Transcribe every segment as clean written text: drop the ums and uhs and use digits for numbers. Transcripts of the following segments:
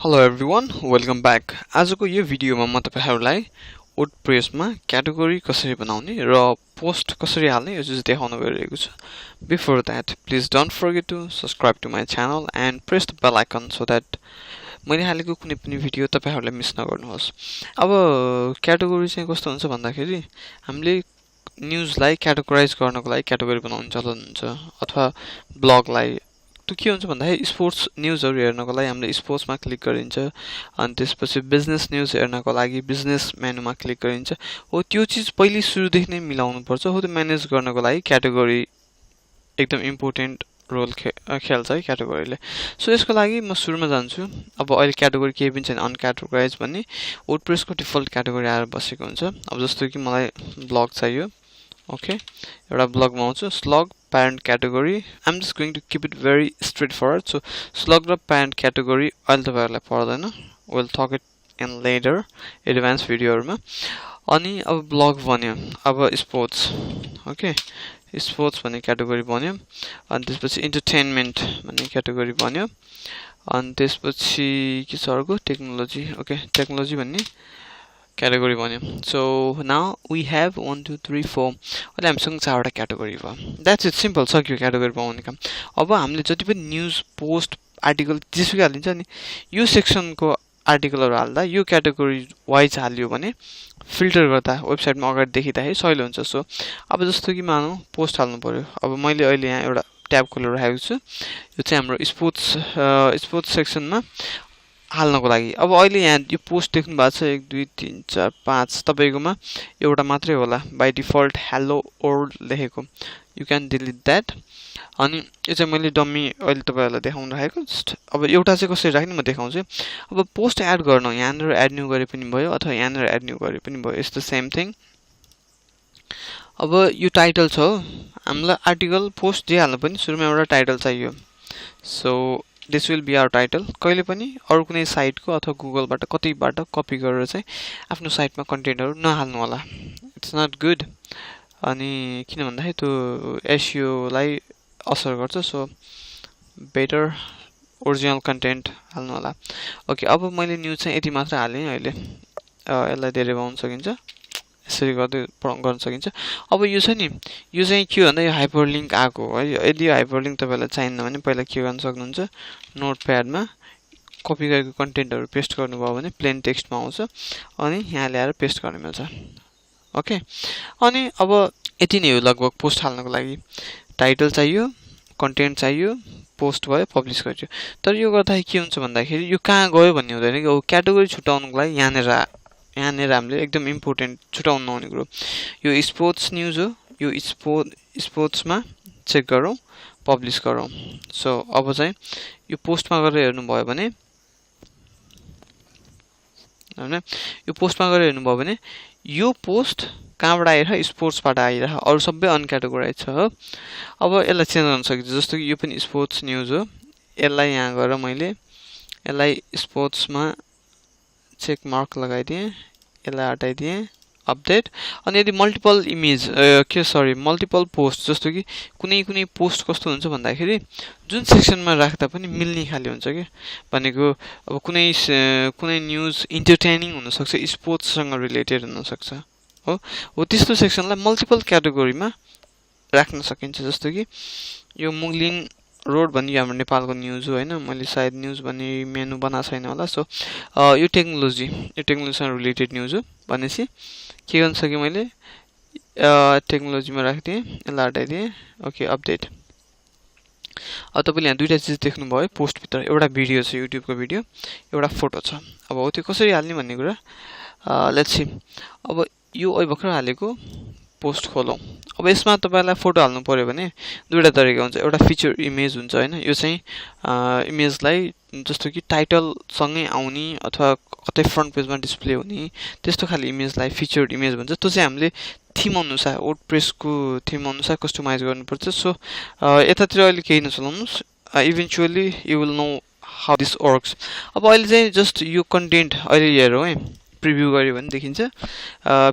Hello everyone, welcome back. आजको यो भिडियोमा म तपाईहरुलाई WordPress मा क्याटेगोरी कसरी बनाउने र पोस्ट कसरी हाल्ने यो चाहिँ देखाउन गइरहेको छु. Before that, please don't forget to subscribe to my channel and press the bell icon so that मैले हालेको कुनै पनि भिडियो तपाईहरुले मिस नगर्नुहोस्. अब क्याटेगोरी चाहिँ कस्तो हुन्छ भन्दाखेरि हामीले न्यूजलाई क्याटेगोराइज गर्नको लागि क्याटेगोरी बनाउन चलन हुन्छ अथवा ब्लगलाई तो के हुन्छ भन्दाखेरि स्पोर्ट्स न्यूजहरु हेर्नको लागि हामीले स्पोर्ट्समा क्लिक गरिन्छ अनि त्यसपछि बिजनेस न्यूज हेर्नको लागि बिजनेस मेनुमा क्लिक गरिन्छ. हो त्यो चीज पहिले सुरुदेखि नै मिलाउनु पर्छ. हो त्यो म्यानेज गर्नको लागि क्याटेगोरी एकदम इम्पोर्टेन्ट रोल खेल्छ है क्याटेगोरीले. सो यसको लागि म सुरुमा जान्छु. अब अहिले क्याटेगोरी केही पनि छैन अनक्याटेगोराइज भन्ने वर्डप्रेस को डिफल्ट क्याटेगोरी आएर बसेको हुन्छ. अब जस्तो कि मलाई ब्लग चाहियो. Okay, एउटा blog मा आउँछु. Slug parent category. I'm just going to keep it very straightforward. So slug र parent category अहिले तपाईहरुलाई पर्दैन. We'll talk it in later advanced भिडियोहरुमा. अनि अब blog बन्यो. अब sports. Okay, sports भन्ने क्याटेगोरी बन्यो. अनि त्यसपछि entertainment भन्ने क्याटेगोरी बन्यो. अनि त्यसपछि के छ अर्को टेक्नोलोजी. Okay, टेक्नोलोजी भन्ने category बन्यो. So now we have 1 2 3 4 अहिले हामीसँग चारवटा क्याटेगोरी भयो. That's it, simple. सक्यो क्याटेगोरी बनाउने काम. अब हामीले जति पनि न्यूज पोस्ट आर्टिकल जेसुकै हालिन्छ नि यो सेक्सनको आर्टिकलहरु हाल्दा यो क्याटेगोरी वाइज हाल्यो भने फिल्टर गर्दा वेबसाइटमा अगाडि देखिँदाखेरि सजिलो हुन्छ. सो अब जस्तो कि मानौ पोस्ट हाल्नु पर्यो. अब मैले अहिले यहाँ एउटा ट्याब खोलेर राखेको छु. यो चाहिँ हाम्रो स्पोर्ट्स सेक्सनमा हाल्नको लागि. अब अहिले यहाँ यो पोस्ट देख्नु भएको छ 1 2 3 4 5 तपाईकोमा एउटा मात्रै होला बाइ डिफल्ट हेलो वर्ल्ड लेखेको. You can delete that. अनि यो चाहिँ मैले डम्मी अहिले तपाईहरुलाई देखाउन राखेको. अब एउटा चाहिँ कसरी राख्ने म देखाउँछु. अब पोस्ट एड गर्न यहाँनेर एड न्यू गरे पनि भयो अथवा यहाँनेर एड न्यू गरे पनि भयो. It's the same thing. अब यो टाइटल छ. हामीलाई आर्टिकल पोस्ट जे हाल्नु पनि सुरुमा एउटा टाइटल चाहियो. So this will be our title. कहिले पनि अरु कुनै साइटको अथवा गुगलबाट कतैबाट कपी गरेर चाहिँ आफ्नो साइटमा कन्टेन्टहरु नहाल्नु होला. It's not good. अनि किन भन्दाखेरि त्यो एसईओ लाई असर गर्छ. सो बेटर ओरिजिनल कन्टेन्ट हाल्नु होला. ओके, अब मैले न्यूज चाहिँ यति मात्र हाले अहिले. यसलाई धेरै बनाउन सकिन्छ. यसरी गर्दै गर्न सकिन्छ. अब यो छ नि यो चाहिँ के भन्दा यो हाइपरलिंक आको है. यदि हाइपरलिंक तपाईलाई चाहिन्न भने पहिला के गर्न सक्नुहुन्छ नोटप्याडमा कपी गरेको कन्टेन्टहरु पेस्ट गर्नुभयो भने प्लेन टेक्स्टमा आउँछ अनि यहाँ ल्याएर पेस्ट गर्न मिल्छ. ओके, अनि अब यति नै हो लगभग पोस्ट हाल्नको लागि. टाइटल चाहियो, कन्टेन्ट चाहियो, पोस्ट भयो, पब्लिश गर्यो. तर यो गर्दा के हुन्छ भन्दाखेरि यो कहाँ गयो भन्ने हुँदैन कि. अब क्याटेगोरी छुटाउनको लागि यहाँनेर हामीले एकदम इम्पोर्टेन्ट छुटाउन नहुने कुरो यो स्पोर्ट्स न्यूज हो. यो स्पोर्ट्समा चेक गरौँ, पब्लिश गरौँ. सो अब चाहिँ यो पोस्टमा गरेर हेर्नु भयो भने हैन यो पोस्टमा गरेर हेर्नु भयो भने यो पोस्ट कहाँबाट आइरह स्पोर्ट्सबाट आइरह अरु सबै अनक्याटेगोराइज छ. अब यसलाई चेन्ज गर्न सकिन्छ. जस्तो कि यो पनि स्पोर्ट्स न्यूज हो. यसलाई यहाँ गएर मैले यसलाई स्पोर्ट्समा चेक मार्क लगाइदिए. यसलाई हटाइदिए. अपडेट. अनि यदि मल्टिपल मल्टिपल पोस्ट जस्तो कि कुनै पोस्ट कस्तो हुन्छ भन्दाखेरि जुन सेक्सनमा राख्दा पनि मिल्ने खाली हुन्छ के. भनेको अब कुनै न्यूज इन्टरटेनिङ हुन सक्छ, स्पोर्ट्ससँग रिलेटेड हुन सक्छ. हो त्यस्तो सेक्सनलाई मल्टिपल क्याटेगोरीमा राख्न सकिन्छ. जस्तो कि यो मुगलिङ रोड भन्ने हाम्रो नेपालको न्यूज हो हैन. मैले सायद न्यूज भन्ने मेनु बनाएको छैन होला. सो यो टेक्नोलोजीसँग रिलेटेड न्यूज हो भनेपछि के गर्न सके मैले टेक्नोलोजीमा राख्दिए. यसलाई हटाइदिए. Okay, update. अब तपाईले यहाँ दुईटा चीज देख्नु भयो पोस्ट भित्र. एउटा भिडियो छ, युट्युबको भिडियो, एउटा फोटो छ. अब हो त्यो कसरी हाल्ने भन्ने कुरा लेट्स सी. अब यो अहिले भर्खर हालेको पोस्ट खोलौं. अब यसमा तपाईलाई फोटो हाल्नु पर्यो भने दुईटा तरिका हुन्छ. एउटा फिचर इमेज हुन्छ हैन. यो चाहिँ इमेजलाई जस्तो कि टाइटल सँगै आउने अथवा कतै फ्रन्ट पेजमा डिस्प्ले हुने त्यस्तो खाली इमेजलाई फिचर्ड इमेज भन्छ. त्यो चाहिँ हामीले थीम अनुसार वर्डप्रेसको थीम अनुसार कस्टमाइज गर्नुपर्छ. सो यतातिर अहिले केही नचलाउनुस्. Eventually you will know how this works. अब अहिले चाहिँ जस्ट यो कन्टेन्ट अहिले हेरौँ है प्रिभ्यू गर्यो भने देखिन्छ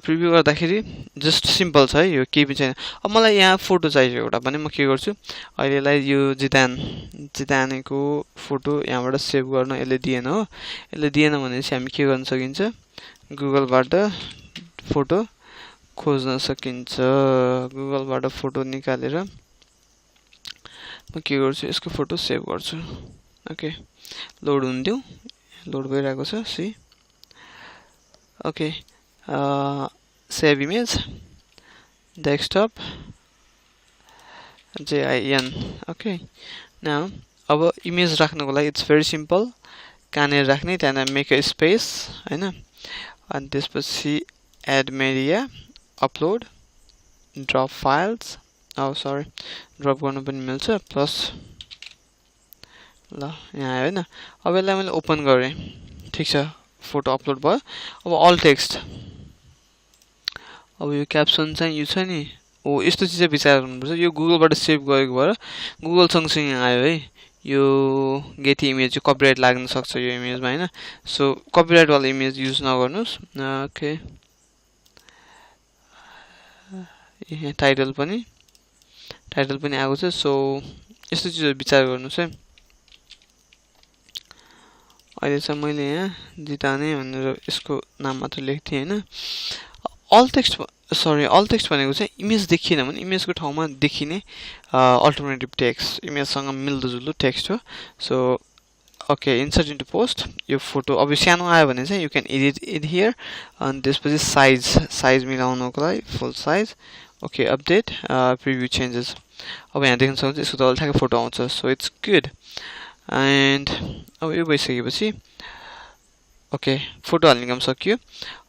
प्रिभ्यू गर्दाखेरि जस्ट सिम्पल छ है यो केही पनि छैन अब मलाई यहाँ फोटो चाहियो एउटा भने म के गर्छु अहिलेलाई यो जितानेको फोटो यहाँबाट सेभ गर्न यसले दिएन हो यसले दिएन भनेपछि हामी के गर्न सकिन्छ गुगलबाट फोटो खोज्न सकिन्छ गुगलबाट फोटो निकालेर म के गर्छु यसको फोटो सेभ गर्छु ओके लोड हुन्थ्यो लोड भइरहेको छ see okay save image desktop JIN okay now अब इमेज राख्नको लागि इट्स भेरी सिम्पल कहाँनिर राख्ने त्यहाँ मेक अ स्पेस हैन अनि त्यसपछि add media upload drop files sorry drop गर्नु पनि मिल्छ प्लस ल यहाँ आयो हैन अब यसलाई मैले ओपन गरे ठीक छ फोटो अपलोड भयो अब अल टेक्स्ट अब यो क्याप्सन चाहिँ यो छ नि ओ यस्तो चिज विचार गर्नुपर्छ यो गुगलबाट सेभ गरेको भएर गुगल सँगसँगै आयो है यो गेटी इमेज कपिराइट लाग्न सक्छ यो इमेजमा हैन सो कपिराइट वाला इमेज युज नगर्नुस् ओके यहाँ टाइटल पनि आएको छ सो यस्तो चिज विचार गर्नुस् है अहिले चाहिँ मैले यहाँ जिताने भनेर यसको नाम मात्र लेख्थे हैन अल टेक्स्ट भनेको चाहिँ इमेज देखिएन भने इमेजको ठाउँमा देखिने अल्टरनेटिभ टेक्स्ट इमेजसँग मिल्दोजुल्दो टेक्स्ट हो so okay insert into post यो फोटो अब सानो आयो भने चाहिँ you can edit it here अनि त्यसपछि साइज मिलाउनको लागि full size okay update preview changes अब यहाँ देख्न सक्नुहुन्छ यसको तल ठ्याक्कै फोटो आउँछ सो इट्स गुड एन्ड अब यो भइसकेपछि ओके फोटो हाल्ने काम सकियो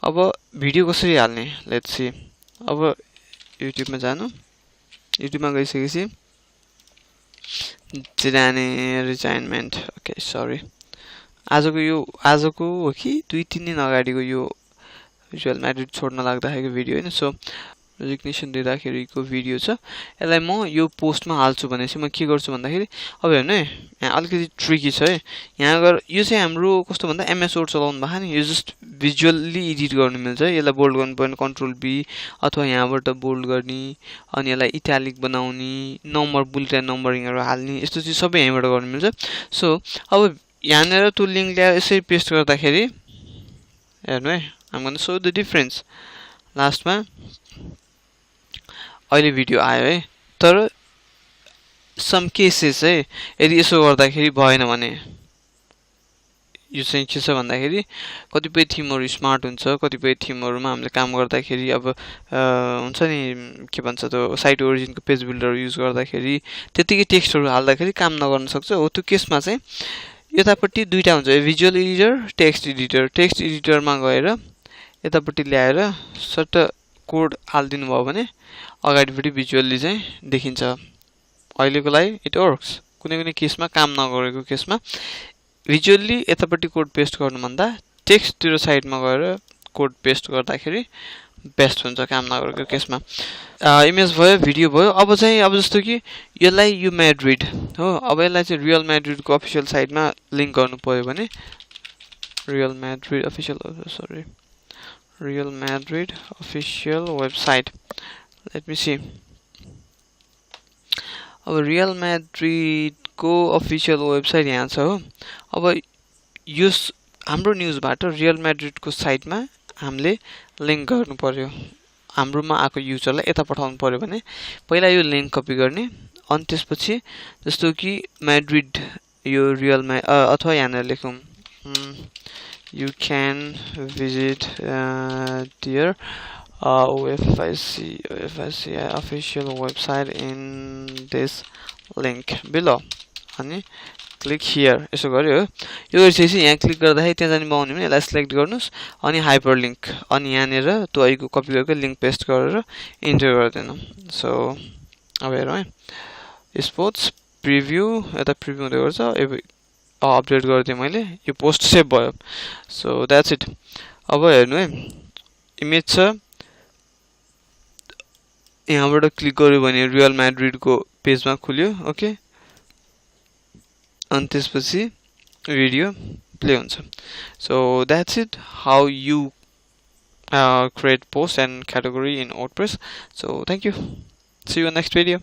अब भिडियो कसरी हाल्ने लेट्स सी अब युट्युबमा जानु युट्युबमा गइसकेपछि जिराने रिटायरमेन्ट ओके सरी आजको हो कि 2-3 दिन अगाडिको यो रियल म्याड्रिड छोड्न लाग्दाखेरिको भिडियो हैन सो रेजिग्नेसन दिँदाखेरिको भिडियो छ यसलाई म यो पोस्टमा हाल्छु भनेपछि म के गर्छु भन्दाखेरि अब हेर्नु है यहाँ अलिकति ट्रिकी छ है यहाँ अगर यो चाहिँ हाम्रो कस्तो भन्दा एमएस वर्ड चलाउनु भएको नि यो जस्ट भिजुअल्ली एडिट गर्नु मिल्छ यसलाई बोल्ड गर्नु पर्ने कन्ट्रोल बी अथवा यहाँबाट बोल्ड गर्ने अनि यसलाई इटालिक बनाउने नम्बर बुलेट नम्बरिङहरु हाल्ने यस्तो चाहिँ सबै यहाँबाट गर्नु मिल्छ सो अब यहाँनेर त्यो लिंक ल्याएर यसरी पेस्ट गर्दाखेरि हेर्नु है आम गोना शो द डिफरेन्स लास्टमा अहिले भिडियो आयो है तर सम केसेस है यदि यसो गर्दाखेरि भएन भने यो चाहिँ के छ भन्दाखेरि कतिपय थिमहरु स्मार्ट हुन्छ कतिपय थिमहरुमा हामीले काम गर्दाखेरि अब हुन्छ नि के भन्छ त्यो साइट ओरिजिनको पेज बिल्डर युज गर्दाखेरि त्यतिकै टेक्स्टहरु हाल्दाखेरि काम नगर्न सक्छ हो त्यो केसमा चाहिँ यतापट्टि दुईटा हुन्छ भिजुअल एडिटर टेक्स्ट एडिटरमा गएर यतापट्टि ल्याएर सट्ट कोड हाल्दिनु भयो भने अगाडिपट्टि भिजुअली चाहिँ देखिन्छ अहिलेको लागि इट वर्क्स कुनै केसमा काम नगरेको केसमा भिजुअली यतापट्टि कोड पेस्ट गर्नुभन्दा टेक्स्ट र साइडमा गएर कोड पेस्ट गर्दाखेरि बेस्ट हुन्छ काम नगरेको केसमा इमेज भयो भिडियो भयो अब जस्तो कि यसलाई यो म्याड्रिड हो अब यसलाई चाहिँ रियल म्याड्रिडको अफिसियल साइटमा लिंक गर्नु पर्यो भने Real Madrid official website let me see अब रियल म्याड्रिड को अफिसियल वेबसाइट यहाँ छ हो अब यो हाम्रो न्यूजबाट रियल म्याड्रिड को साइटमा हामीले लिंक गर्नु पर्यो हाम्रोमा आको युजरलाई यता पठाउनु पर्यो भने पहिला यो लिंक कपी गर्ने अनि त्यसपछि जस्तो कि म्याड्रिड यो रियल अथवा यहाँ लेखौं you can visit their OFIC official website in this link below अनि क्लिक हियर यसो गर्यो यो गरिसकेपछि यहाँ क्लिक गर्दाखेरि त्यहाँ जाने पाउने भने यसलाई सिलेक्ट गर्नुस् अनि हाइपरलिंक अनि यहाँनेर त्यो अहिलेको कपी गरेको लिंक पेस्ट गरेर इन्टर गर्दिनु सो अब हेरौँ है स्पोर्ट्स प्रिभ्यू यता प्रिभ्यू हुँदै गर्छ अपडेट गर्दिए मैले यो पोस्ट सेभ भयो सो द्याट्स इट अब हेर्नु है इमेज छ यहाँबाट क्लिक गर्यो भने रियल म्याड्रिड को पेजमा खुल्यो ओके अनि त्यसपछि भिडियो प्ले हुन्छ so that's it how you create post and category in WordPress. So thank you. See you in next video.